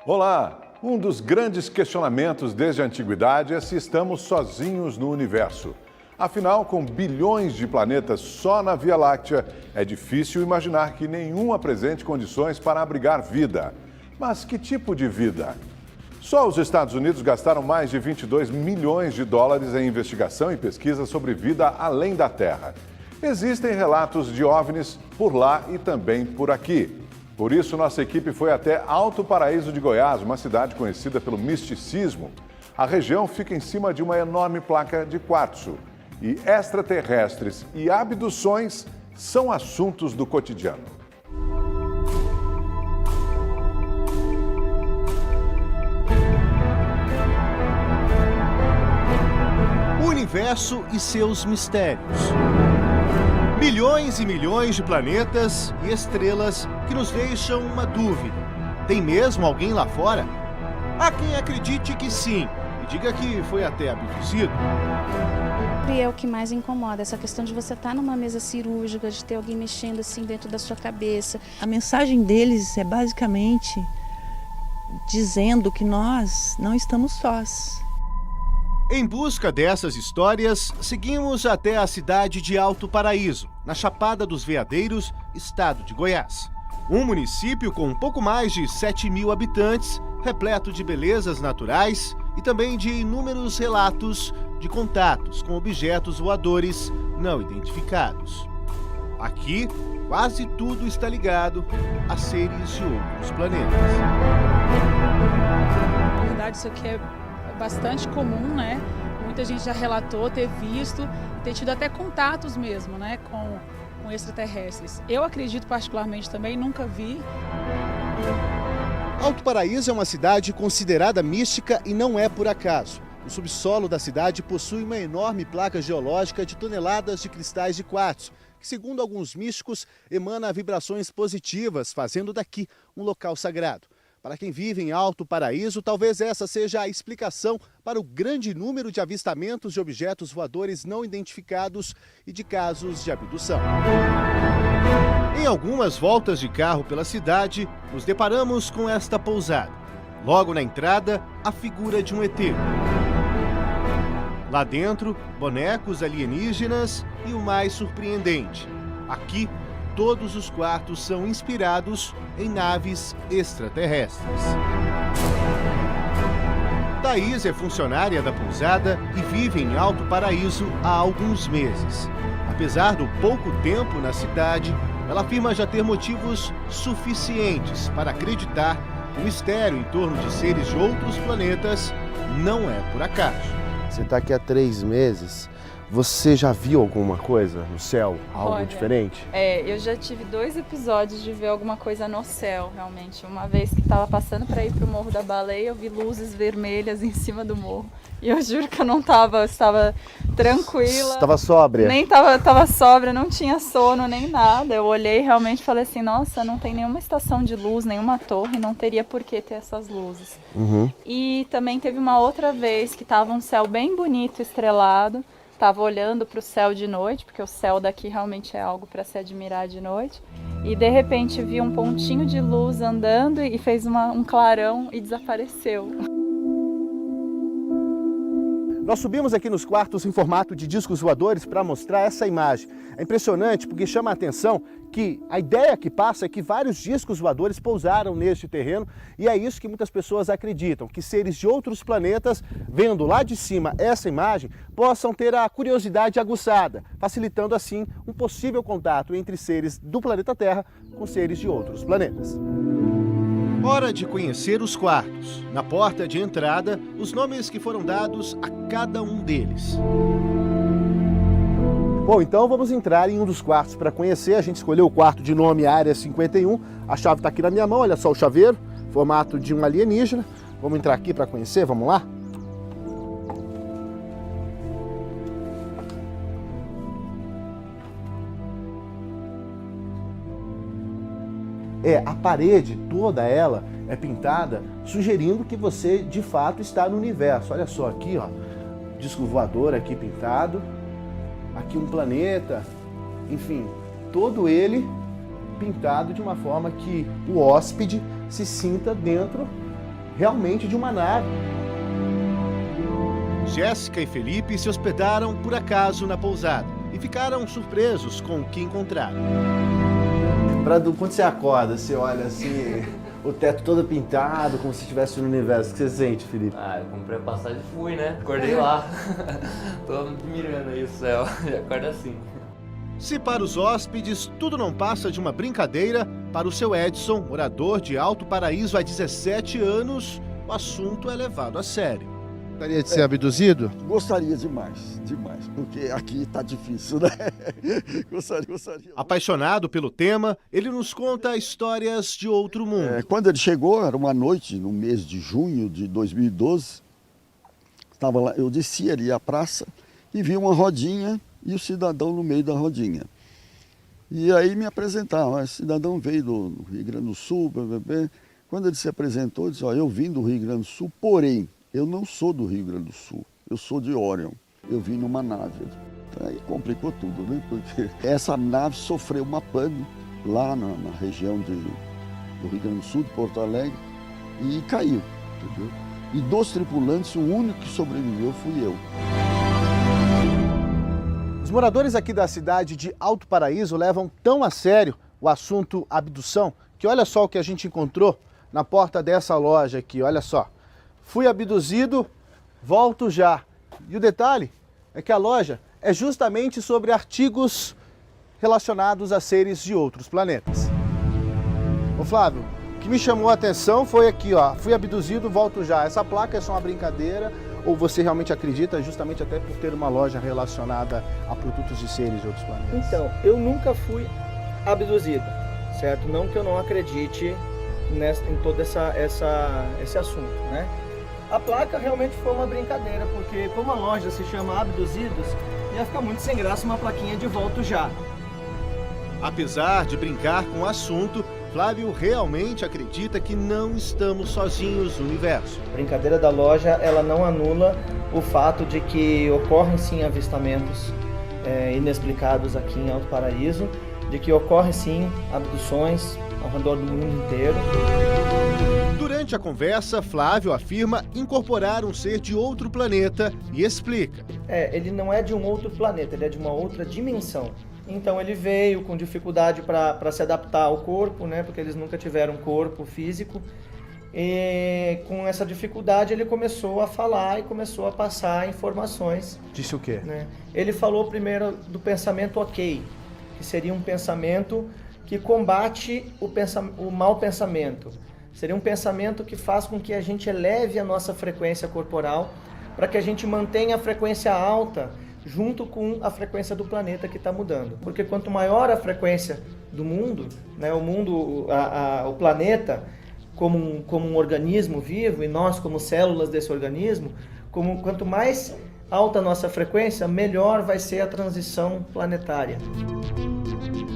Olá! Um dos grandes questionamentos desde a antiguidade é se estamos sozinhos no universo. Afinal, com bilhões de planetas só na Via Láctea, é difícil imaginar que nenhum apresente condições para abrigar vida. Mas que tipo de vida? Só os Estados Unidos gastaram mais de 22 milhões de dólares em investigação e pesquisa sobre vida além da Terra. Existem relatos de OVNIs por lá e também por aqui. Por isso, nossa equipe foi até Alto Paraíso de Goiás, uma cidade conhecida pelo misticismo. A região fica em cima de uma enorme placa de quartzo. E extraterrestres e abduções são assuntos do cotidiano. O universo e seus mistérios. Milhões e milhões de planetas e estrelas que nos deixam uma dúvida. Tem mesmo alguém lá fora? Há quem acredite que sim e diga que foi até abduzido. E é o que mais incomoda, essa questão de você estar numa mesa cirúrgica, de ter alguém mexendo assim dentro da sua cabeça. A mensagem deles é basicamente dizendo que nós não estamos sós. Em busca dessas histórias, seguimos até a cidade de Alto Paraíso, na Chapada dos Veadeiros, estado de Goiás. Um município com um pouco mais de 7.000 habitantes, repleto de belezas naturais e também de inúmeros relatos de contatos com objetos voadores não identificados. Aqui, quase tudo está ligado a seres de outros planetas. Na verdade, isso aqui é bastante comum, né? Muita gente já relatou ter visto, ter tido até contatos mesmo, né, com extraterrestres. Eu acredito particularmente também, nunca vi. Alto Paraíso é uma cidade considerada mística e não é por acaso. O subsolo da cidade possui uma enorme placa geológica de toneladas de cristais de quartzo, que, segundo alguns místicos, emana vibrações positivas, fazendo daqui um local sagrado. Para quem vive em Alto Paraíso, talvez essa seja a explicação para o grande número de avistamentos de objetos voadores não identificados e de casos de abdução. Em algumas voltas de carro pela cidade, nos deparamos com esta pousada. Logo na entrada, a figura de um ET. Lá dentro, bonecos alienígenas e o mais surpreendente, aqui, todos os quartos são inspirados em naves extraterrestres. Thaís é funcionária da pousada e vive em Alto Paraíso há alguns meses. Apesar do pouco tempo na cidade, ela afirma já ter motivos suficientes para acreditar que o mistério em torno de seres de outros planetas não é por acaso. Você está aqui há 3 meses. Você já viu alguma coisa no céu? Algo diferente? Eu já tive 2 episódios de ver alguma coisa no céu, realmente. Uma vez que estava passando para ir para o Morro da Baleia, eu vi luzes vermelhas em cima do morro. E eu juro que eu não estava tranquila. Estava sóbria? Nem estava sóbria, não tinha sono nem nada. Eu olhei e realmente falei assim, nossa, não tem nenhuma estação de luz, nenhuma torre, não teria por que ter essas luzes. E também teve uma outra vez que estava um céu bem bonito, estrelado. Estava olhando para o céu de noite, porque o céu daqui realmente é algo para se admirar de noite. E de repente vi um pontinho de luz andando e fez um clarão e desapareceu. Nós subimos aqui nos quartos em formato de discos voadores para mostrar essa imagem. É impressionante porque chama a atenção que a ideia que passa é que vários discos voadores pousaram neste terreno e é isso que muitas pessoas acreditam, que seres de outros planetas, vendo lá de cima essa imagem, possam ter a curiosidade aguçada, facilitando assim um possível contato entre seres do planeta Terra com seres de outros planetas. Hora de conhecer os quartos. Na porta de entrada, os nomes que foram dados a cada um deles. Bom, então vamos entrar em um dos quartos para conhecer. A gente escolheu o quarto de nome Área 51. A chave está aqui na minha mão, olha só o chaveiro, formato de um alienígena. Vamos entrar aqui para conhecer, vamos lá? A parede toda ela é pintada, sugerindo que você de fato está no universo. Olha só aqui, ó, disco voador aqui pintado, aqui um planeta, enfim, todo ele pintado de uma forma que o hóspede se sinta dentro realmente de uma nave. Jéssica e Felipe se hospedaram por acaso na pousada e ficaram surpresos com o que encontraram. Quando você acorda, você olha assim, o teto todo pintado, como se estivesse no universo. O que você sente, Felipe? Eu comprei a passagem e fui, né? Acordei lá. Tô mirando aí o céu, já acorda assim. Se para os hóspedes tudo não passa de uma brincadeira, para o seu Edson, morador de Alto Paraíso há 17 anos, o assunto é levado a sério. Gostaria de ser abduzido? Gostaria demais, porque aqui tá difícil, né? Gostaria. Apaixonado pelo tema, ele nos conta histórias de outro mundo. Quando ele chegou, era uma noite, no mês de junho de 2012, estava lá, eu desci ali a praça e vi uma rodinha e o cidadão no meio da rodinha. E aí me apresentaram, esse cidadão veio do Rio Grande do Sul, quando ele se apresentou, ele disse, eu vim do Rio Grande do Sul, porém, eu não sou do Rio Grande do Sul, eu sou de Orion, eu vim numa nave. Aí complicou tudo, né? Porque essa nave sofreu uma pane lá na região do Rio Grande do Sul, de Porto Alegre, e caiu, entendeu? E dos tripulantes, o único que sobreviveu fui eu. Os moradores aqui da cidade de Alto Paraíso levam tão a sério o assunto abdução, que olha só o que a gente encontrou na porta dessa loja aqui, olha só. Fui abduzido, volto já. E o detalhe é que a loja é justamente sobre artigos relacionados a seres de outros planetas. Ô Flávio, o que me chamou a atenção foi aqui, ó, fui abduzido, volto já. Essa placa é só uma brincadeira ou você realmente acredita justamente até por ter uma loja relacionada a produtos de seres de outros planetas? Então, eu nunca fui abduzido, certo? Não que eu não acredite em todo esse assunto, né? A placa realmente foi uma brincadeira, porque como a loja se chama Abduzidos, ia ficar muito sem graça uma plaquinha de volta já. Apesar de brincar com o assunto, Flávio realmente acredita que não estamos sozinhos no universo. A brincadeira da loja, ela não anula o fato de que ocorrem sim avistamentos inexplicados aqui em Alto Paraíso, de que ocorrem sim abduções ao redor do mundo inteiro. Durante a conversa, Flávio afirma incorporar um ser de outro planeta e explica. Ele não é de um outro planeta, ele é de uma outra dimensão. Então ele veio com dificuldade para se adaptar ao corpo, né? Porque eles nunca tiveram corpo físico. E com essa dificuldade ele começou a falar e começou a passar informações. Disse o quê? Né? Ele falou primeiro do pensamento ok, que seria um pensamento que combate o mau pensamento. Seria um pensamento que faz com que a gente eleve a nossa frequência corporal para que a gente mantenha a frequência alta junto com a frequência do planeta que está mudando. Porque quanto maior a frequência do mundo, né, o planeta como um organismo vivo e nós como células desse organismo, quanto mais alta a nossa frequência, melhor vai ser a transição planetária.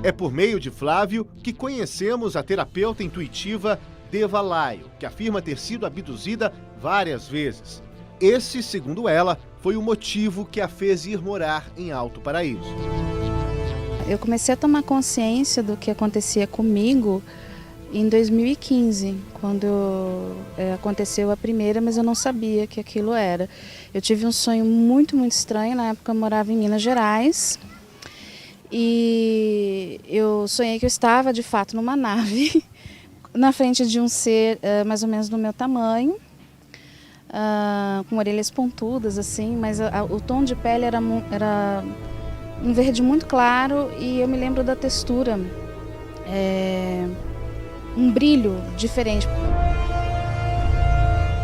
É por meio de Flávio que conhecemos a terapeuta intuitiva Deva Laio, que afirma ter sido abduzida várias vezes. Esse, segundo ela, foi o motivo que a fez ir morar em Alto Paraíso. Eu comecei a tomar consciência do que acontecia comigo em 2015, quando aconteceu a primeira, mas eu não sabia que aquilo era. Eu tive um sonho muito, muito estranho. Na época eu morava em Minas Gerais e eu sonhei que eu estava, de fato, numa nave na frente de um ser mais ou menos do meu tamanho, com orelhas pontudas, assim, mas o tom de pele era um verde muito claro e eu me lembro da textura, um brilho diferente.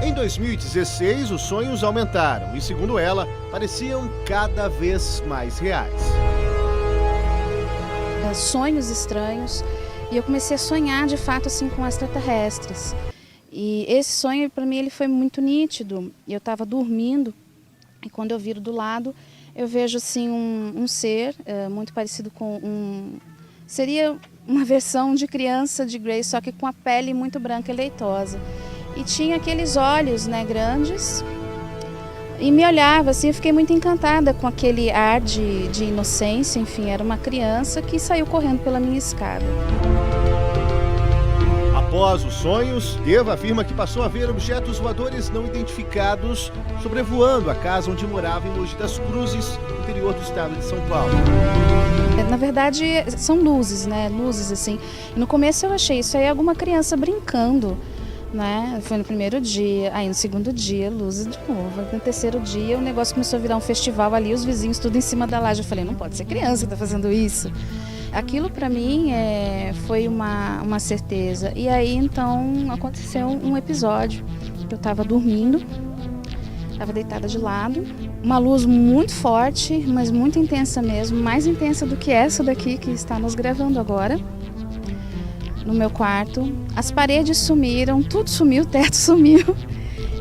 Em 2016, os sonhos aumentaram e, segundo ela, pareciam cada vez mais reais. Sonhos estranhos. E eu comecei a sonhar, de fato, assim, com extraterrestres. E esse sonho, para mim, ele foi muito nítido. Eu estava dormindo e quando eu viro do lado, eu vejo, assim, um ser muito parecido com seria uma versão de criança de Grace, só que com a pele muito branca e leitosa. E tinha aqueles olhos, né, grandes. E me olhava, assim, eu fiquei muito encantada com aquele ar de inocência. Enfim, era uma criança que saiu correndo pela minha escada. Após os sonhos, Deva afirma que passou a ver objetos voadores não identificados sobrevoando a casa onde morava em Mogi das Cruzes, interior do estado de São Paulo. Na verdade, são luzes, né? Luzes assim. E no começo eu achei isso aí alguma criança brincando, né? Foi no primeiro dia, aí no segundo dia, luzes de novo. No terceiro dia, o negócio começou a virar um festival ali, os vizinhos tudo em cima da laje. Eu falei, não pode ser criança que tá fazendo isso. Aquilo para mim foi uma certeza. E aí então aconteceu um episódio que eu estava dormindo, estava deitada de lado, uma luz muito forte, mas muito intensa mesmo, mais intensa do que essa daqui que está nos gravando agora, no meu quarto. As paredes sumiram, tudo sumiu, o teto sumiu.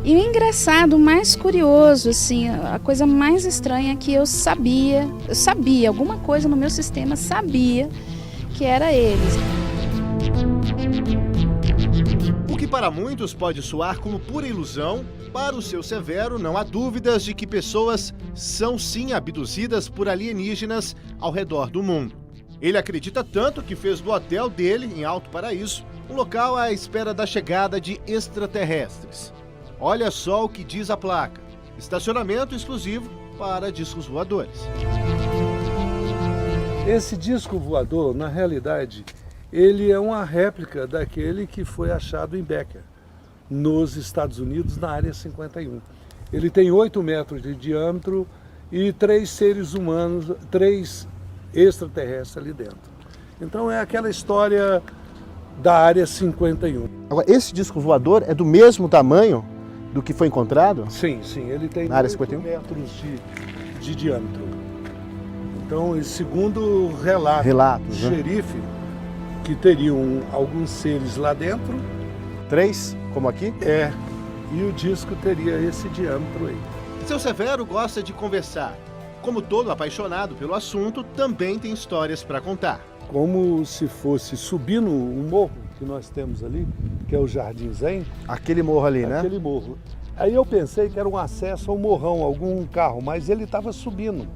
E o engraçado, o mais curioso, assim, a coisa mais estranha é que eu sabia, alguma coisa no meu sistema sabia que era eles. O que para muitos pode soar como pura ilusão, para o seu Severo não há dúvidas de que pessoas são sim abduzidas por alienígenas ao redor do mundo. Ele acredita tanto que fez do hotel dele, em Alto Paraíso, um local à espera da chegada de extraterrestres. Olha só o que diz a placa: estacionamento exclusivo para discos voadores. Esse disco voador, na realidade, ele é uma réplica daquele que foi achado em Becker, nos Estados Unidos, na Área 51. Ele tem 8 metros de diâmetro e 3 seres humanos, 3 extraterrestres ali dentro. Então é aquela história da Área 51. Agora, esse disco voador é do mesmo tamanho do que foi encontrado? Sim, ele tem na Área 8 51? metros de diâmetro. Então, segundo relatos do xerife, que teriam alguns seres lá dentro. 3, como aqui? E o disco teria esse diâmetro aí. Seu Severo gosta de conversar. Como todo apaixonado pelo assunto, também tem histórias para contar. Como se fosse subir no morro que nós temos ali, que é o Jardim Zen. Aquele morro ali, né? Aquele morro. Aí eu pensei que era um acesso ao morrão, algum carro, mas ele estava subindo.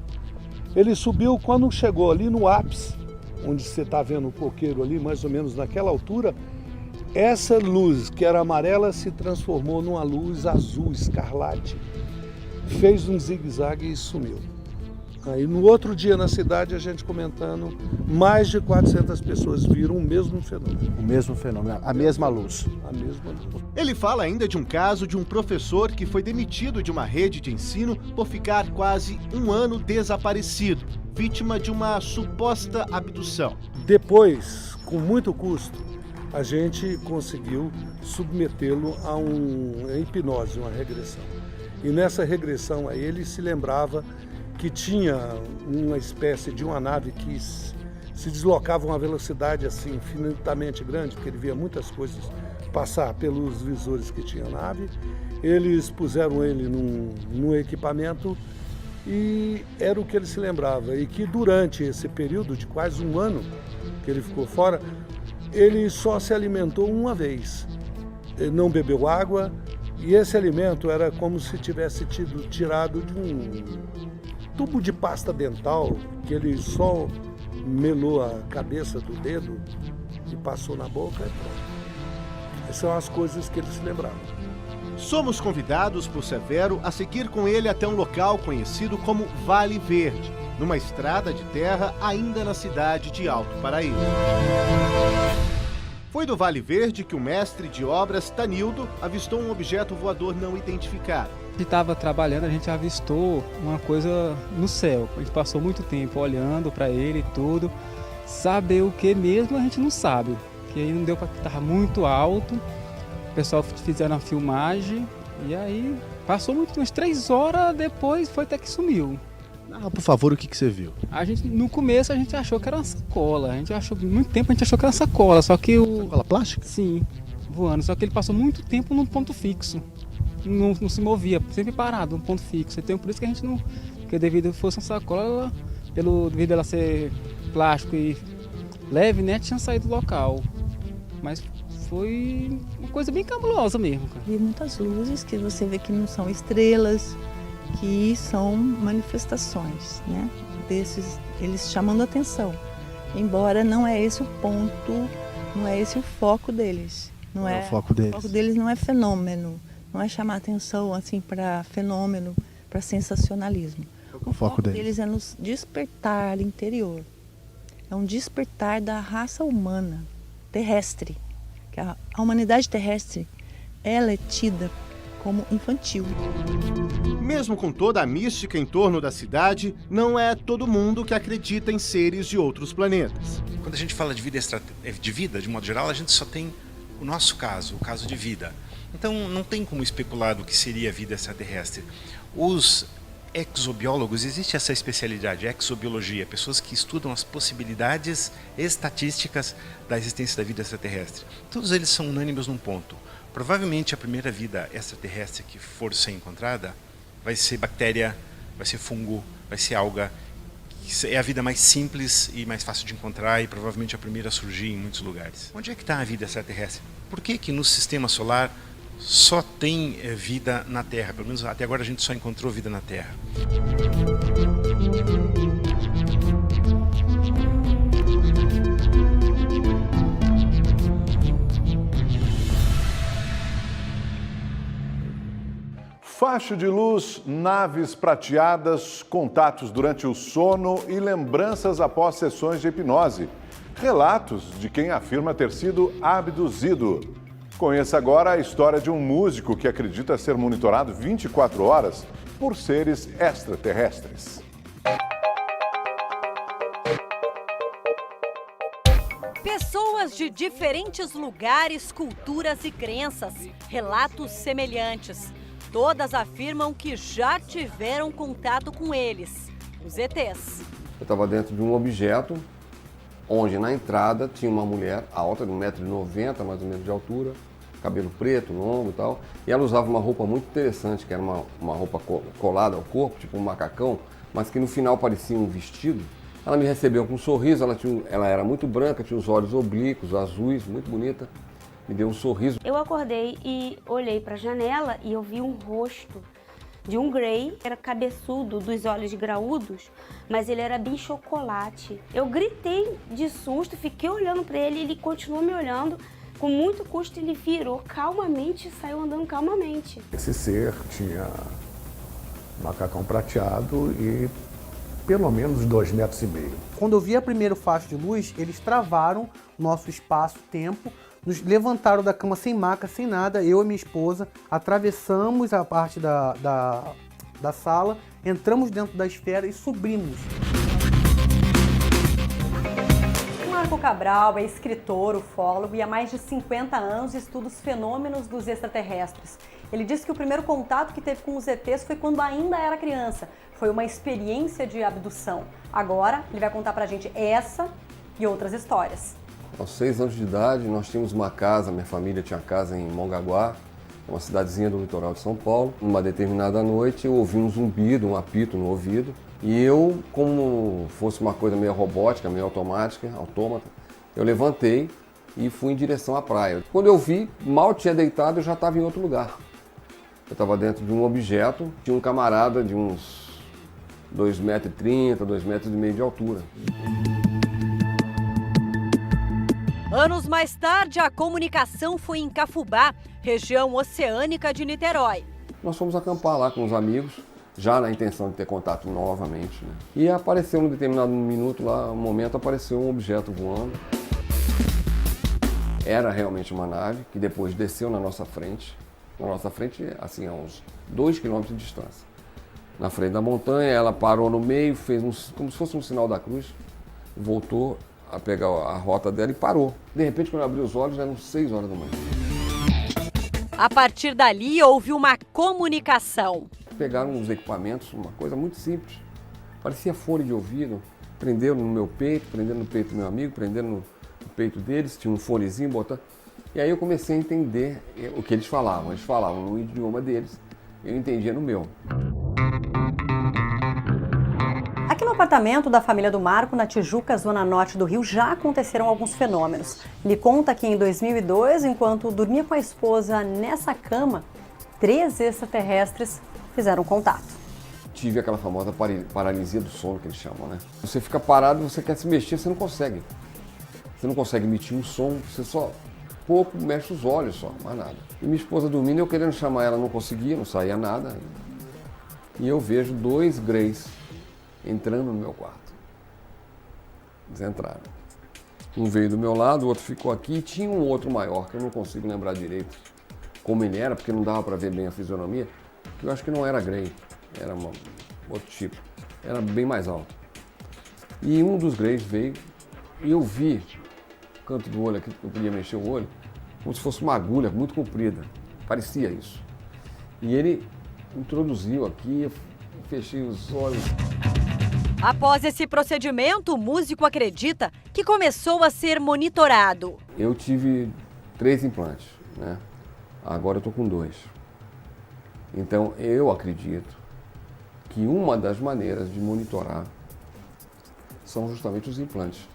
Ele subiu quando chegou ali no ápice, onde você está vendo o coqueiro ali, mais ou menos naquela altura. Essa luz, que era amarela, se transformou numa luz azul, escarlate. Fez um zigue-zague e sumiu. Aí no outro dia na cidade, a gente comentando, mais de 400 pessoas viram o mesmo fenômeno. O mesmo fenômeno, a mesma luz. A mesma luz. Ele fala ainda de um caso de um professor que foi demitido de uma rede de ensino por ficar quase um ano desaparecido, vítima de uma suposta abdução. Depois, com muito custo, a gente conseguiu submetê-lo a uma hipnose, uma regressão. E nessa regressão aí ele se lembrava que tinha uma espécie de uma nave que se deslocava a uma velocidade assim infinitamente grande, porque ele via muitas coisas passar pelos visores que tinha a nave. Eles puseram ele num equipamento e era o que ele se lembrava. E que durante esse período de quase um ano que ele ficou fora, ele só se alimentou uma vez. Ele não bebeu água e esse alimento era como se tivesse sido tirado de um tubo de pasta dental, que ele só melou a cabeça do dedo e passou na boca e pronto. Essas são as coisas que ele se lembrava. Somos convidados por Severo a seguir com ele até um local conhecido como Vale Verde, numa estrada de terra ainda na cidade de Alto Paraíso. Foi do Vale Verde que o mestre de obras, Tanildo, avistou um objeto voador não identificado. A gente estava trabalhando, a gente avistou uma coisa no céu. A gente passou muito tempo olhando para ele e tudo. Saber o que mesmo a gente não sabe. Que aí não deu para estar muito alto. O pessoal fizeram a filmagem e aí passou umas 3 horas depois, foi até que sumiu. Por favor, o que você viu? No começo a gente achou que era uma sacola. Muito tempo a gente achou que era uma sacola, só que Sacola plástica? Sim, voando. Só que ele passou muito tempo num ponto fixo. Não se movia, sempre parado, num ponto fixo. Então por isso que a gente não... Porque devido fosse uma sacola, devido ela ser plástico e leve, né, tinha saído do local. Mas foi uma coisa bem cabulosa mesmo, cara. Vi muitas luzes que você vê que não são estrelas, que são manifestações, né, desses, eles chamando atenção. Embora não é esse o ponto, não é esse o foco deles. Não é, o foco deles? O foco deles não é fenômeno, não é chamar atenção assim para fenômeno, para sensacionalismo. O foco deles é nos despertar interior. É um despertar da raça humana, terrestre. Que a humanidade terrestre, ela é tida como infantil. Mesmo com toda a mística em torno da cidade, não é todo mundo que acredita em seres de outros planetas. Quando a gente fala de vida, de modo geral, a gente só tem o nosso caso, o caso de vida. Então não tem como especular do que seria a vida extraterrestre. Os exobiólogos, existe essa especialidade, exobiologia, pessoas que estudam as possibilidades estatísticas da existência da vida extraterrestre. Todos eles são unânimes num ponto. Provavelmente a primeira vida extraterrestre que for ser encontrada vai ser bactéria, vai ser fungo, vai ser alga. É a vida mais simples e mais fácil de encontrar e provavelmente a primeira a surgir em muitos lugares. Onde é que está a vida extraterrestre? Por que no sistema solar só tem vida na Terra? Pelo menos até agora a gente só encontrou vida na Terra. Faixa de luz, naves prateadas, contatos durante o sono e lembranças após sessões de hipnose. Relatos de quem afirma ter sido abduzido. Conheça agora a história de um músico que acredita ser monitorado 24 horas por seres extraterrestres. Pessoas de diferentes lugares, culturas e crenças, relatos semelhantes. Todas afirmam que já tiveram contato com eles, os ETs. Eu estava dentro de um objeto, onde na entrada tinha uma mulher alta, de 1,90 m mais ou menos de altura, cabelo preto, longo e tal, e ela usava uma roupa muito interessante, que era uma roupa colada ao corpo, tipo um macacão, mas que no final parecia um vestido. Ela me recebeu com um sorriso, ela era muito branca, tinha os olhos oblíquos, azuis, muito bonita. Me deu um sorriso. Eu acordei e olhei para a janela e eu vi um rosto de um grey, era cabeçudo, dos olhos graúdos, mas ele era bem chocolate. Eu gritei de susto, fiquei olhando para ele, ele continuou me olhando. Com muito custo ele virou calmamente e saiu andando calmamente. Esse ser tinha macacão prateado e pelo menos 2,5 metros. Quando eu vi a primeira faixa de luz, eles travaram o nosso espaço-tempo, nos levantaram da cama sem maca, sem nada, eu e minha esposa, atravessamos a parte da sala, entramos dentro da esfera e subimos. Marco Cabral é escritor, ufólogo e há mais de 50 anos estuda os fenômenos dos extraterrestres. Ele disse que o primeiro contato que teve com os ETs foi quando ainda era criança. Foi uma experiência de abdução. Agora, ele vai contar pra gente essa e outras histórias. Aos 6 anos de idade, nós tínhamos uma casa, minha família tinha casa em Mongaguá, uma cidadezinha do litoral de São Paulo. Numa determinada noite, eu ouvi um zumbido, um apito no ouvido. E eu, como fosse uma coisa meio robótica, meio automática, autômata, eu levantei e fui em direção à praia. Quando eu vi, mal tinha deitado, eu já estava em outro lugar. Eu estava dentro de um objeto, tinha um camarada de uns 2,30 m, 2,5 m de altura. Anos mais tarde, a comunicação foi em Cafubá, região oceânica de Niterói. Nós fomos acampar lá com os amigos, já na intenção de ter contato novamente, né? E apareceu num determinado minuto lá, um momento, apareceu um objeto voando. Era realmente uma nave que depois desceu na nossa frente, assim, a uns 2 km de distância. Na frente da montanha, ela parou no meio, fez como se fosse um sinal da cruz, voltou a pegar a rota dela e parou. De repente, quando eu abri os olhos, eram 6 horas da manhã. A partir dali, houve uma comunicação. Pegaram uns equipamentos, uma coisa muito simples. Parecia fone de ouvido. Prenderam no meu peito, prenderam no peito do meu amigo, prenderam no peito deles, tinha um fonezinho, botaram. E aí eu comecei a entender o que eles falavam. Eles falavam no idioma deles, eu entendia no meu. Aqui no apartamento da família do Marco, na Tijuca, zona norte do Rio, já aconteceram alguns fenômenos. Ele conta que em 2002, enquanto dormia com a esposa nessa cama, 3 extraterrestres fizeram contato. Tive aquela famosa paralisia do sono, que eles chamam, né? Você fica parado, você quer se mexer, você não consegue. Você não consegue emitir um som, você só pouco, mexe os olhos só, mais nada. E minha esposa dormindo, eu querendo chamar ela, não conseguia, não saía nada. E eu vejo 2 greys entrando no meu quarto. Eles entraram. Um veio do meu lado, o outro ficou aqui, e tinha um outro maior, que eu não consigo lembrar direito como ele era, porque não dava para ver bem a fisionomia, que eu acho que não era grey, era outro tipo, era bem mais alto. E um dos greys veio, e eu vi o canto do olho aqui, que eu podia mexer o olho, como se fosse uma agulha muito comprida, parecia isso. E ele introduziu aqui, eu fechei os olhos. Após esse procedimento, o músico acredita que começou a ser monitorado. Eu tive 3 implantes, né? Agora eu estou com 2. Então eu acredito que uma das maneiras de monitorar são justamente os implantes.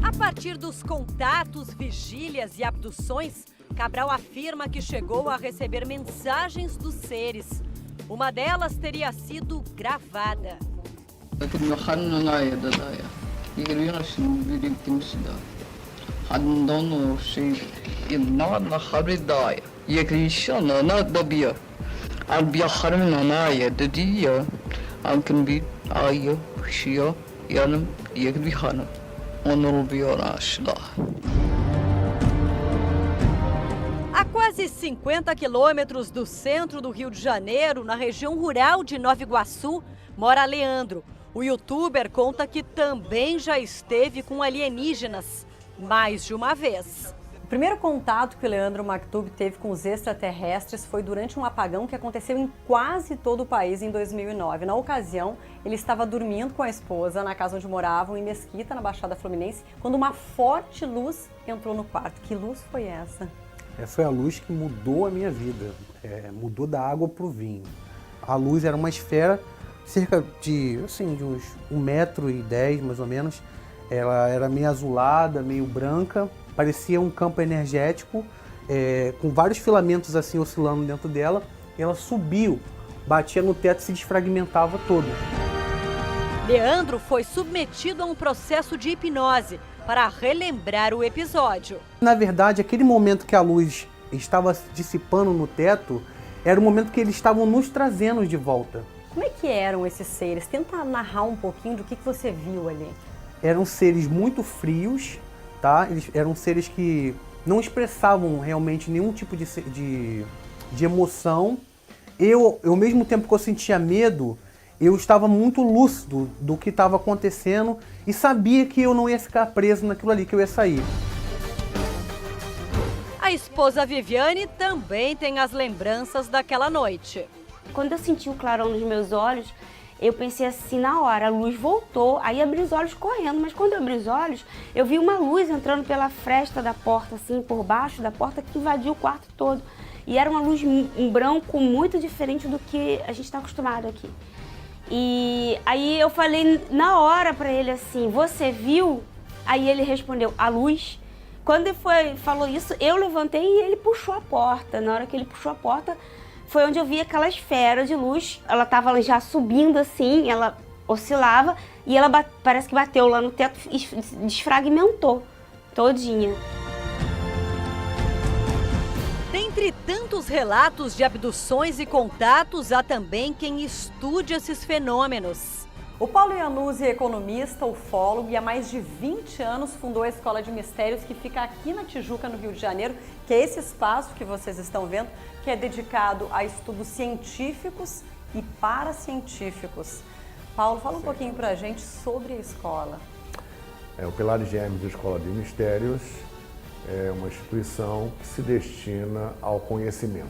A partir dos contatos, vigílias e abduções, Cabral afirma que chegou a receber mensagens dos seres. Uma delas teria sido gravada. A quase 50 quilômetros do centro do Rio de Janeiro, na região rural de Nova Iguaçu, mora Leandro. O youtuber conta que também já esteve com alienígenas, mais de uma vez. O primeiro contato que o Leandro Maktub teve com os extraterrestres foi durante um apagão que aconteceu em quase todo o país em 2009. Na ocasião, ele estava dormindo com a esposa na casa onde moravam, em Mesquita, na Baixada Fluminense, quando uma forte luz entrou no quarto. Que luz foi essa? Foi a luz que mudou a minha vida, mudou da água para o vinho. A luz era uma esfera, cerca de uns 1,10 m mais ou menos. Ela era meio azulada, meio branca, parecia um campo energético, com vários filamentos assim oscilando dentro dela. Ela subiu, batia no teto e se desfragmentava todo. Leandro foi submetido a um processo de hipnose para relembrar o episódio. Na verdade, aquele momento que a luz estava se dissipando no teto, era o momento que eles estavam nos trazendo de volta. Como é que eram esses seres? Tenta narrar um pouquinho do que você viu ali. Eram seres muito frios, tá? Eles eram seres que não expressavam realmente nenhum tipo de emoção. Eu, ao mesmo tempo que eu sentia medo, eu estava muito lúcido do que estava acontecendo e sabia que eu não ia ficar preso naquilo ali, que eu ia sair. A esposa Viviane também tem as lembranças daquela noite. Quando eu senti o clarão nos meus olhos, eu pensei assim, na hora, a luz voltou, aí abri os olhos correndo, mas quando eu abri os olhos, eu vi uma luz entrando pela fresta da porta, assim, por baixo da porta, que invadiu o quarto todo. E era uma luz, um branco muito diferente do que a gente está acostumado aqui. E aí eu falei na hora pra ele assim, você viu? Aí ele respondeu, a luz. Quando ele falou isso, eu levantei e ele puxou a porta. Na hora que ele puxou a porta, foi onde eu vi aquela esfera de luz. Ela estava já subindo assim, ela oscilava e ela parece que bateu lá no teto e desfragmentou todinha. Dentre tantos relatos de abduções e contatos, há também quem estude esses fenômenos. O Paulo Iannuzzi é economista, ufólogo e há mais de 20 anos fundou a Escola de Mistérios, que fica aqui na Tijuca, no Rio de Janeiro, que é esse espaço que vocês estão vendo, que é dedicado a estudos científicos e paracientíficos. Paulo, fala um pouquinho pra gente sobre a escola. O Pilares Gêmeos Escola de Mistérios é uma instituição que se destina ao conhecimento,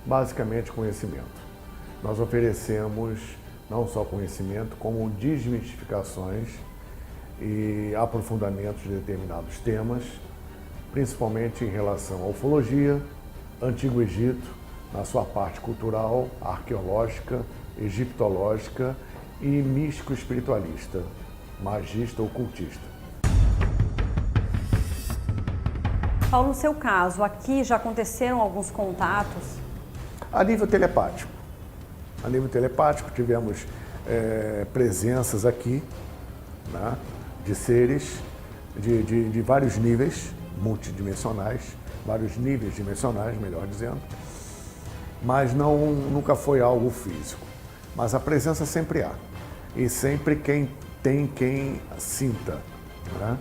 basicamente conhecimento. Nós oferecemos não só conhecimento, como desmistificações e aprofundamentos de determinados temas, principalmente em relação à ufologia, Antigo Egito, na sua parte cultural, arqueológica, egiptológica e místico-espiritualista, magista, ocultista. Paulo, no seu caso, aqui já aconteceram alguns contatos? A nível telepático. A nível telepático, tivemos presenças aqui, né, de seres de vários níveis multidimensionais, vários níveis dimensionais, melhor dizendo, mas nunca foi algo físico. Mas a presença sempre há, e sempre quem sinta, né?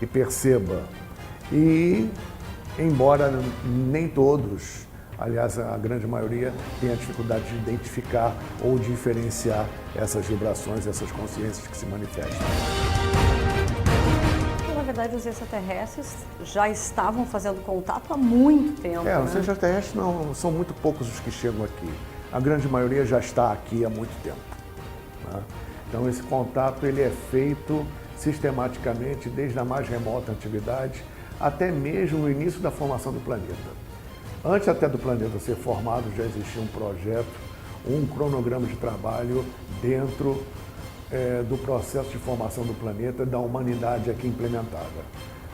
E perceba. E, embora nem todos, aliás, a grande maioria tenha dificuldade de identificar ou diferenciar essas vibrações, essas consciências que se manifestam. Na verdade, os extraterrestres já estavam fazendo contato há muito tempo. Os extraterrestres não são muito poucos os que chegam aqui. A grande maioria já está aqui há muito tempo, né? Então, esse contato ele é feito sistematicamente desde a mais remota antiguidade até mesmo no início da formação do planeta. Antes até do planeta ser formado, já existia um projeto, um cronograma de trabalho dentro do processo de formação do planeta, da humanidade aqui implementada,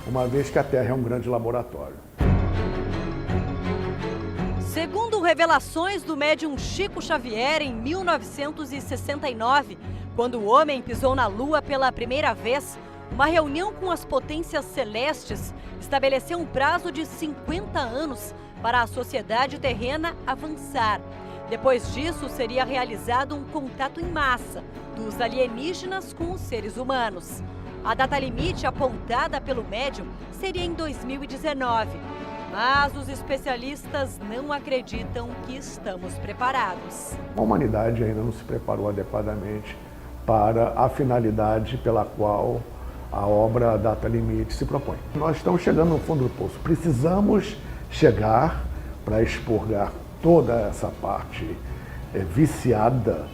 uma vez que a Terra é um grande laboratório. Segundo revelações do médium Chico Xavier, em 1969, quando o homem pisou na Lua pela primeira vez, uma reunião com as potências celestes estabeleceu um prazo de 50 anos para a sociedade terrena avançar. Depois disso, seria realizado um contato em massa dos alienígenas com os seres humanos. A data limite apontada pelo médium seria em 2019. Mas os especialistas não acreditam que estamos preparados. A humanidade ainda não se preparou adequadamente para a finalidade pela qual a obra Data Limite se propõe. Nós estamos chegando no fundo do poço. Precisamos chegar para expurgar toda essa parte viciada,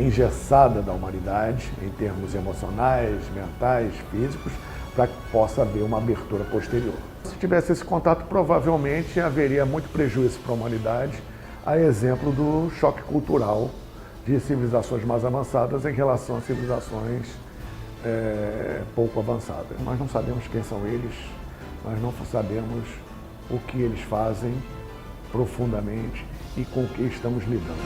engessada da humanidade, em termos emocionais, mentais, físicos, para que possa haver uma abertura posterior. Se tivesse esse contato, provavelmente haveria muito prejuízo para a humanidade, a exemplo do choque cultural de civilizações mais avançadas em relação a civilizações pouco avançadas. Nós não sabemos quem são eles, nós não sabemos o que eles fazem profundamente e com o que estamos lidando.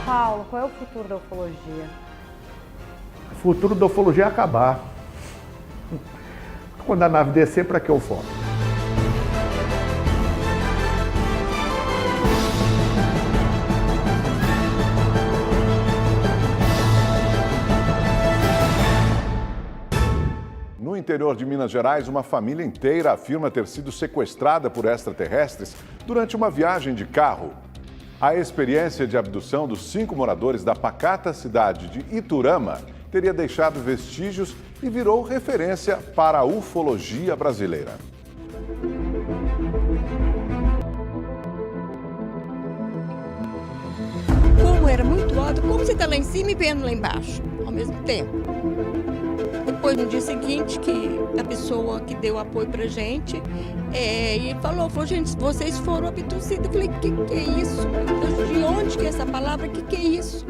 Paulo, qual é o futuro da ufologia? O futuro da ufologia é acabar. Quando a nave descer, para que eu foco? No interior de Minas Gerais, uma família inteira afirma ter sido sequestrada por extraterrestres durante uma viagem de carro. A experiência de abdução dos 5 moradores da pacata cidade de Iturama teria deixado vestígios e virou referência para a ufologia brasileira. Como era muito alto, como você está lá em cima e vendo lá embaixo, ao mesmo tempo. Depois, no dia seguinte, que a pessoa que deu apoio pra gente, e falou, gente, vocês foram abduzidos. Eu falei, que é isso? De onde que é essa palavra? Que é isso?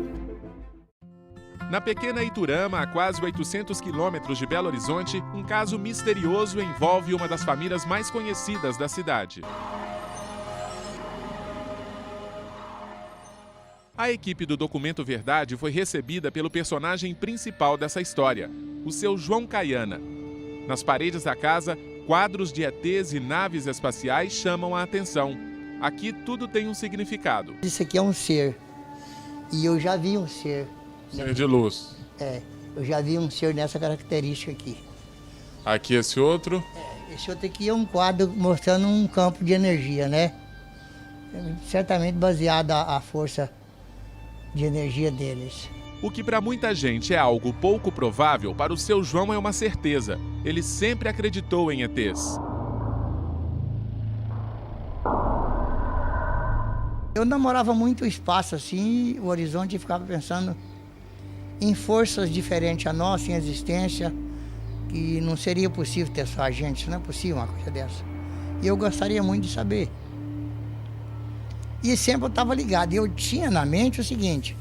Na pequena Iturama, a quase 800 quilômetros de Belo Horizonte, um caso misterioso envolve uma das famílias mais conhecidas da cidade. A equipe do Documento Verdade foi recebida pelo personagem principal dessa história, o seu João Caiana. Nas paredes da casa, quadros de ETs e naves espaciais chamam a atenção. Aqui tudo tem um significado. Isso aqui é um ser, e eu já vi um ser. Ser de luz. Eu já vi um ser nessa característica aqui. Aqui esse outro? Esse outro aqui é um quadro mostrando um campo de energia, né? Certamente baseado à força de energia deles. O que para muita gente é algo pouco provável, para o seu João é uma certeza. Ele sempre acreditou em ETs. Eu namorava muito o espaço assim, o horizonte, e ficava pensando em forças diferentes a nossa, em existência, que não seria possível ter só a gente, isso não é possível uma coisa dessa. E eu gostaria muito de saber. E sempre eu estava ligado, e eu tinha na mente o seguinte,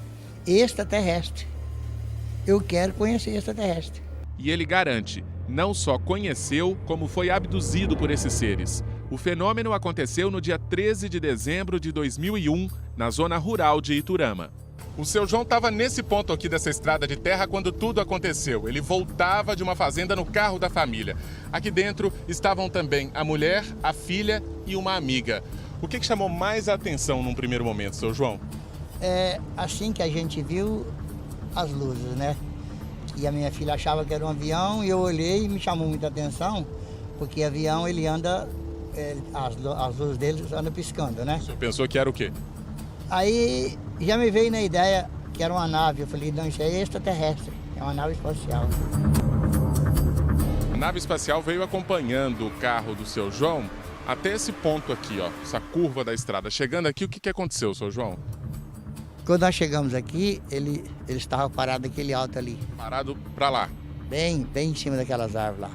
extraterrestre. Eu quero conhecer extraterrestre. E ele garante, não só conheceu, como foi abduzido por esses seres. O fenômeno aconteceu no dia 13 de dezembro de 2001, na zona rural de Iturama. O seu João estava nesse ponto aqui dessa estrada de terra quando tudo aconteceu. Ele voltava de uma fazenda no carro da família. Aqui dentro estavam também a mulher, a filha e uma amiga. O que chamou mais a atenção num primeiro momento, seu João? É assim que a gente viu as luzes, né? E a minha filha achava que era um avião e eu olhei e me chamou muita atenção, porque avião ele anda, as luzes dele andam piscando, né? O senhor pensou que era o quê? Aí já me veio na ideia que era uma nave. Eu falei, não, isso é extraterrestre, é uma nave espacial. A nave espacial veio acompanhando o carro do seu João até esse ponto aqui, ó, essa curva da estrada. Chegando aqui, o que aconteceu, seu João? Quando nós chegamos aqui, ele estava parado naquele alto ali. Parado para lá? Bem em cima daquelas árvores lá.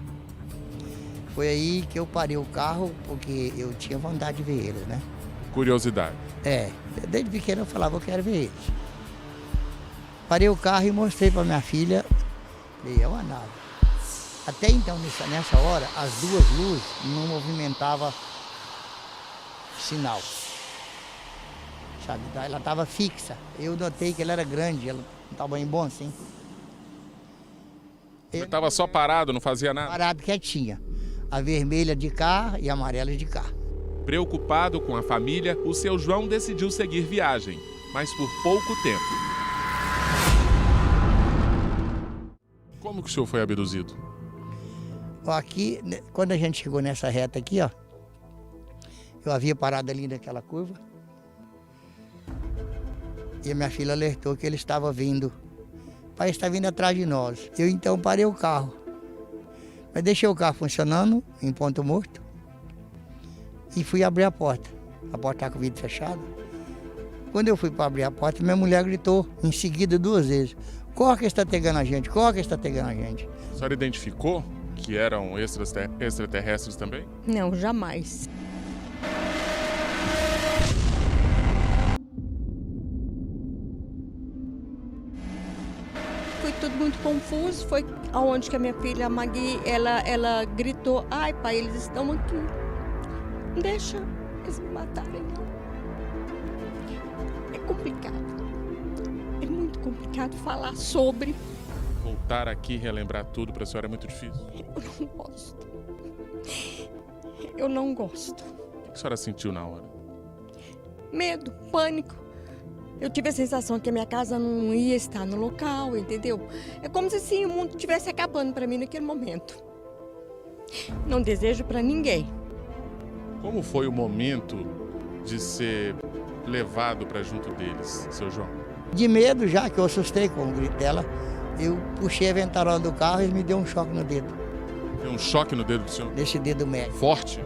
Foi aí que eu parei o carro, porque eu tinha vontade de ver eles, né? Curiosidade. Desde pequeno eu falava, eu quero ver eles. Parei o carro e mostrei para minha filha, falei, é uma nave. Até então, nessa hora, as duas luzes não movimentavam sinal. Sabe? Ela estava fixa. Eu notei que ela era grande, ela não estava em bom assim. Ele estava só parado, não fazia nada? Parado, quietinha. A vermelha de cá e a amarela de cá. Preocupado com a família, o seu João decidiu seguir viagem, mas por pouco tempo. Como que o senhor foi abduzido? Aqui, quando a gente chegou nessa reta aqui, ó, eu havia parado ali naquela curva e a minha filha alertou que ele estava vindo. O pai está vindo atrás de nós. Eu então parei o carro, mas deixei o carro funcionando em ponto morto e fui abrir a porta. A porta estava com o vidro fechado. Quando eu fui para abrir a porta, minha mulher gritou em seguida 2 vezes: corre que está pegando a gente, corre que está pegando a gente. A senhora identificou que eram extraterrestres também? Não, jamais. Foi tudo muito confuso, foi aonde que a minha filha, a Magui, ela gritou, ai pai, eles estão aqui. Não deixa eles me matarem, não. É complicado. É muito complicado falar sobre. Voltar aqui e relembrar tudo para a senhora é muito difícil? Eu não gosto. Eu não gosto. O que a senhora sentiu na hora? Medo, pânico. Eu tive a sensação que a minha casa não ia estar no local, entendeu? É como se assim, o mundo estivesse acabando para mim naquele momento. Não desejo para ninguém. Como foi o momento de ser levado para junto deles, seu João? De medo já, que eu assustei com o grito dela, eu puxei a ventarola do carro e ele me deu um choque no dedo. Deu um choque no dedo do senhor? Nesse dedo médio. Forte?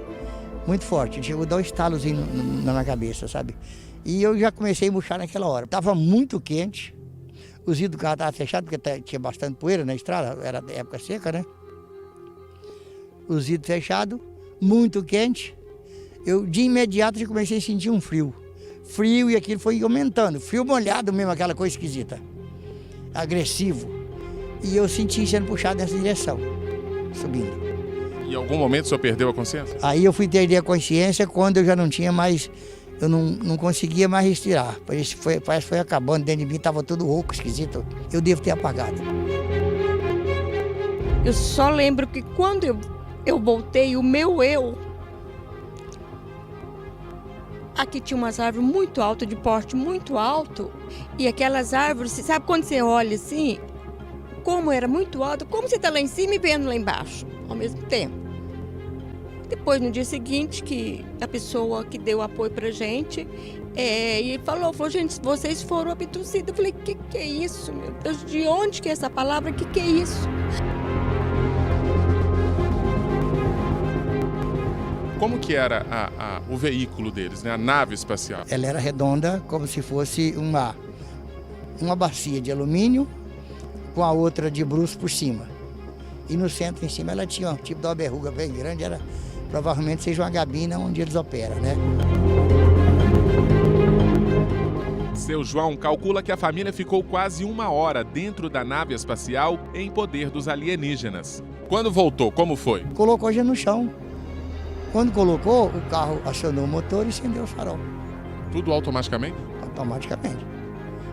Muito forte. Chegou a dar um estalozinho na minha cabeça, sabe? E eu já comecei a murchar naquela hora. Tava muito quente, os vidros do carro estavam fechados, porque tinha bastante poeira na estrada, era época seca, né? Os vidros fechados, muito quente. Eu, de imediato, já comecei a sentir um frio. Frio, e aquilo foi aumentando. Frio molhado mesmo, aquela coisa esquisita. Agressivo. E eu senti sendo puxado nessa direção, subindo. E em algum momento o senhor perdeu a consciência? Aí eu fui perder a consciência quando eu já não tinha mais... Eu não conseguia mais respirar. Parece que foi acabando. Dentro de mim estava tudo rouco, esquisito. Eu devo ter apagado. Eu só lembro que quando eu voltei, o meu eu... Aqui tinha umas árvores muito altas, de porte muito alto. E aquelas árvores, sabe quando você olha assim? Como era muito alto, como você está lá em cima e vendo lá embaixo, ao mesmo tempo. Depois, no dia seguinte, que a pessoa que deu apoio pra gente, e falou, gente, vocês foram abduzidos. Eu falei, que é isso, meu Deus? De onde que é essa palavra? Que é isso? Como que era o veículo deles, né? A nave espacial? Ela era redonda, como se fosse uma bacia de alumínio com a outra de bruços por cima. E no centro, em cima, ela tinha um tipo de uma verruga bem grande, provavelmente seja uma gabina onde eles operam, né? Seu João calcula que a família ficou quase 1 hora dentro da nave espacial em poder dos alienígenas. Quando voltou, como foi? Colocou a gente no chão. Quando colocou, o carro acionou o motor e acendeu o farol. Tudo automaticamente? Automaticamente.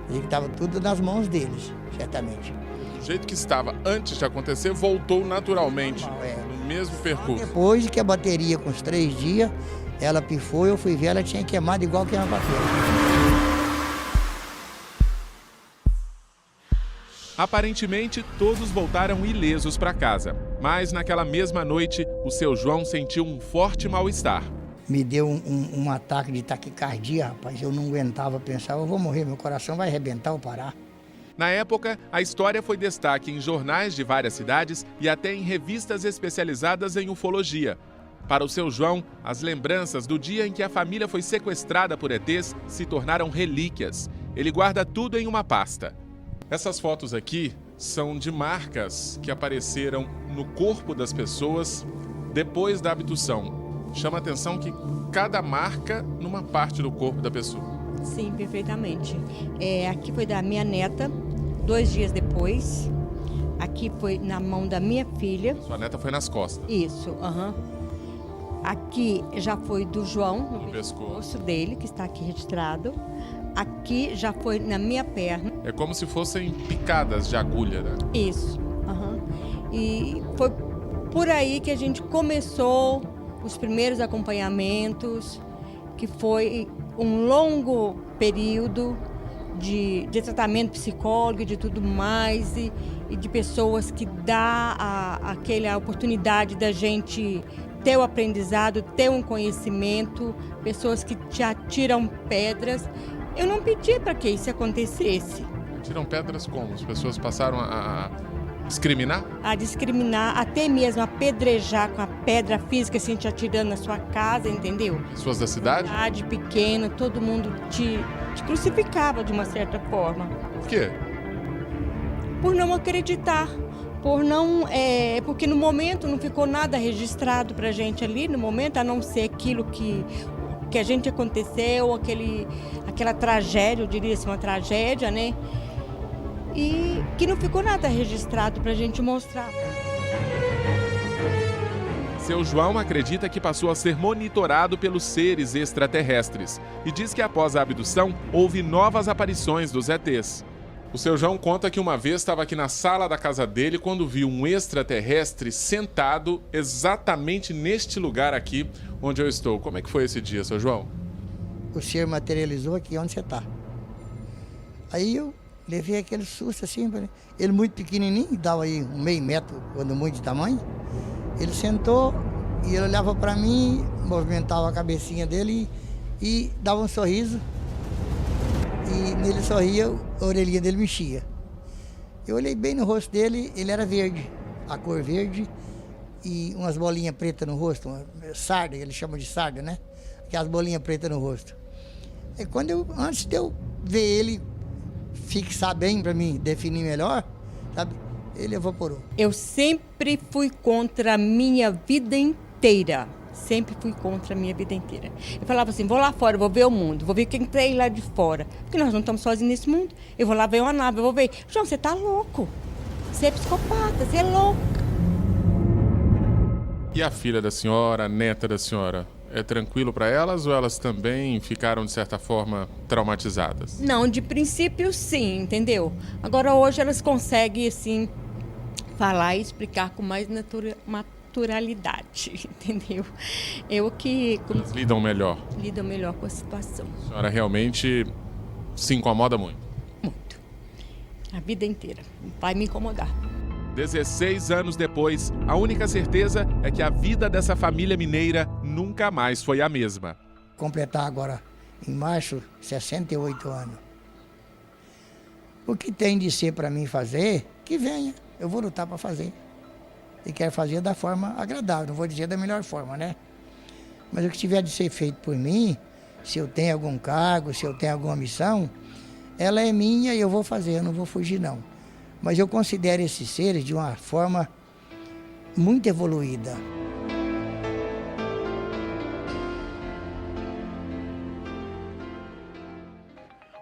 E que estava tudo nas mãos deles, certamente. Do jeito que estava antes de acontecer, voltou naturalmente, no mesmo percurso. Depois que a bateria, com uns 3 dias, ela pifou, eu fui ver, ela tinha queimado igual que uma bateria. Aparentemente, todos voltaram ilesos para casa. Mas naquela mesma noite, o seu João sentiu um forte mal-estar. Me deu um ataque de taquicardia, rapaz. Eu não aguentava pensar, eu vou morrer, meu coração vai arrebentar ou parar. Na época, a história foi destaque em jornais de várias cidades e até em revistas especializadas em ufologia. Para o seu João, as lembranças do dia em que a família foi sequestrada por ETs se tornaram relíquias. Ele guarda tudo em uma pasta. Essas fotos aqui são de marcas que apareceram no corpo das pessoas depois da abdução. Chama a atenção que cada marca numa parte do corpo da pessoa. Sim, perfeitamente. Aqui foi da minha neta, 2 dias depois. Aqui foi na mão da minha filha. Sua neta foi nas costas. Isso, aham. Aqui já foi do João, no pescoço dele, que está aqui registrado. Aqui já foi na minha perna. É como se fossem picadas de agulha, né? Isso, aham. E foi por aí que a gente começou os primeiros acompanhamentos, que foi um longo período de tratamento psicológico e de tudo mais, e de pessoas que dá a oportunidade da gente ter o aprendizado, ter um conhecimento, pessoas que te atiram pedras. Eu não pedi para que isso acontecesse. Atiram pedras como? As pessoas passaram a discriminar? A discriminar, até mesmo apedrejar com a pedra física, assim, te atirando na sua casa, entendeu? Pessoas da cidade? Cidade pequena, todo mundo te crucificava de uma certa forma. Por quê? Por não acreditar. Por não, porque no momento não ficou nada registrado pra gente ali, no momento, a não ser aquilo que a gente aconteceu, aquela tragédia, eu diria assim, uma tragédia, né? E que não ficou nada registrado pra gente mostrar. Seu João acredita que passou a ser monitorado pelos seres extraterrestres e diz que após a abdução houve novas aparições dos ETs. O seu João conta que uma vez estava aqui na sala da casa dele quando viu um extraterrestre sentado exatamente neste lugar aqui onde eu estou. Como é que foi esse dia, seu João? O ser materializou aqui onde você está. Aí eu levei aquele susto assim, ele muito pequenininho, dava aí 0,5 metro, quando muito de tamanho. Ele sentou e ele olhava para mim, movimentava a cabecinha dele e dava um sorriso. E nele sorria, a orelhinha dele mexia. Eu olhei bem no rosto dele, ele era verde, a cor verde, e umas bolinhas pretas no rosto, uma sarda, ele chama de sarda, né? Aquelas bolinhas pretas no rosto. E antes de eu ver ele fixar bem para mim, definir melhor, sabe? Ele evaporou. Eu sempre fui contra a minha vida inteira. Sempre fui contra a minha vida inteira. Eu falava assim, vou lá fora, vou ver o mundo, vou ver quem tem lá de fora. Porque nós não estamos sozinhos nesse mundo. Eu vou lá ver uma nave, eu vou ver. João, você tá louco. Você é psicopata, você é louco. E a filha da senhora, a neta da senhora, é tranquilo para elas ou elas também ficaram, de certa forma, traumatizadas? Não, de princípio sim, entendeu? Agora hoje elas conseguem, assim, falar e explicar com mais naturalidade, entendeu? Elas lidam melhor? Lidam melhor com a situação. A senhora realmente se incomoda muito? Muito. A vida inteira. Vai me incomodar. 16 anos depois, a única certeza é que a vida dessa família mineira nunca mais foi a mesma. Completar agora, em março, 68 anos. O que tem de ser para mim fazer, que venha. Eu vou lutar para fazer. E quero fazer da forma agradável, não vou dizer da melhor forma, né? Mas o que tiver de ser feito por mim, se eu tenho algum cargo, se eu tenho alguma missão, ela é minha e eu vou fazer, eu não vou fugir não. Mas eu considero esses seres de uma forma muito evoluída.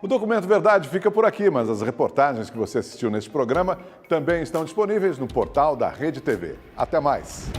O Documento Verdade fica por aqui, mas as reportagens que você assistiu neste programa também estão disponíveis no portal da Rede TV. Até mais!